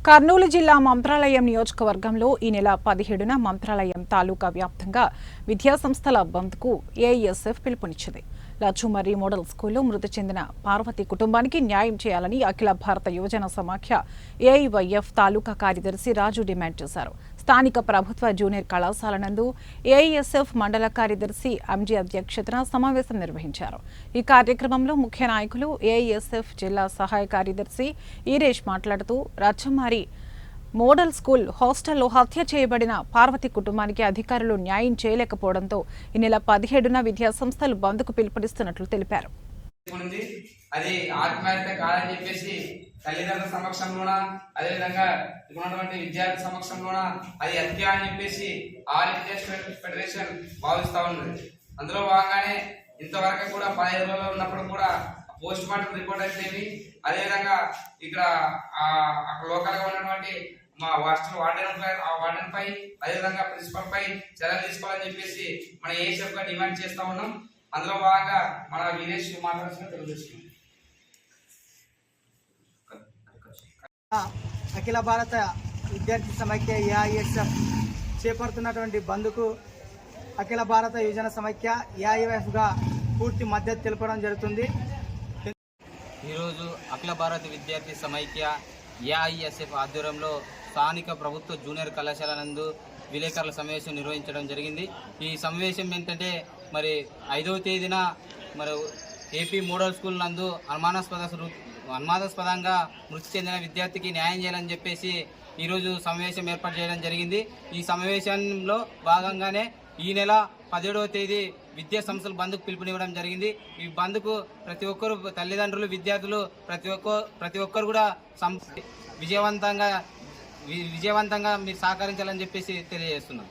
కర్నూలు జిల్లా మంత్రాలయం నియోజకవర్గంలో ఈ నెల 17న మంత్రాలయం తాలూకా వ్యాప్తంగా విద్యాసంస్థల బంద్కు ఏఐఎస్ఎఫ్ పిలుపునిచ్చింది. లచుమర్రి మోడల్ స్కూల్లో మృతి చెందిన పార్వతి కుటుంబానికి న్యాయం చేయాలని అఖిల భారత యువజన సమాఖ్య ఏఐవైఎఫ్ తాలూకా కార్యదర్శి రాజు డిమాండ్ చేశారు. స్థానిక ప్రభుత్వ జూనియర్ కళాశాల నందు ఏఐఎస్ఎఫ్ మండల కార్యదర్శి ఎంజీ అధ్యక్షతన సమావేశం నిర్వహించారు. ఈ కార్యక్రమంలో ముఖ్య నాయకులు ఏఐఎస్ఎఫ్ జిల్లా సహాయ కార్యదర్శి ఈరేష్ మాట్లాడుతూ రచ్చమారి మోడల్ స్కూల్ హాస్టల్లో హత్య చేయబడిన పార్వతి కుటుంబానికి అధికారులు న్యాయం చేయలేకపోవడంతో ఈ నెల 17న విద్యా సంస్థలు బంద్కు పిలుపునిస్తున్నట్లు తెలిపారు. అది ఆత్మహత్య కాదని చెప్పేసి తల్లిదండ్రుల సమక్షంలోన అదేవిధంగా ఉన్నటువంటి విద్యార్థి సమక్షంలోన అది హత్య అని చెప్పేసి ఆల్ ఇండియా ఫెడరేషన్ భావిస్తా ఉన్నది. అందులో భాగంగానే ఇంతవరకు కూడా 15 రోజులు ఉన్నప్పుడు కూడా పోస్ట్ మార్టం రిపోర్ట్ అయితేవి అదేవిధంగా ఇక్కడ లోకల్ గా ఉన్నటువంటి మా హాస్టల్ వార్డెన్ పై అదేవిధంగా ప్రిన్సిపల్ పై చర్యలు తీసుకోవాలని చెప్పేసి మన ఏఎస్ఎఫ్ గా డిమాండ్ చేస్తా ఉన్నాం. అందులో భాగంగా మన వీరేష్ మాట్లాడాల్సిన తెలియజేస్తున్నాం. అఖిల భారత విద్యార్థి సమైక్య ఏఐఎస్ఎఫ్ చేపడుతున్నటువంటి బంద్కు అఖిల భారత యువజన సమైక్య ఏఐవైఎఫ్గా పూర్తి మద్దతు తెలపడం జరుగుతుంది. ఈరోజు అఖిల భారత విద్యార్థి సమైక్య ఏఐఎస్ఎఫ్ ఆధ్వర్యంలో స్థానిక ప్రభుత్వ జూనియర్ కళాశాల నందు విలేకరుల సమావేశం నిర్వహించడం జరిగింది. ఈ సమావేశం ఏంటంటే మరి 5వ తేదీన మరి ఏపీ మోడల్ స్కూల్ నందు అనుమానాస్పదంగా మృతి చెందిన విద్యార్థికి న్యాయం చేయాలని చెప్పేసి ఈరోజు సమావేశం ఏర్పాటు చేయడం జరిగింది. ఈ సమావేశంలో భాగంగానే ఈ నెల 17వ తేదీ విద్యా సంస్థలు బంద్కు పిలుపునివ్వడం జరిగింది. ఈ బంద్కు ప్రతి ఒక్కరు తల్లిదండ్రులు విద్యార్థులు ప్రతి ఒక్కరు కూడా విజయవంతంగా మీరు సహకరించాలని చెప్పేసి తెలియజేస్తున్నాం.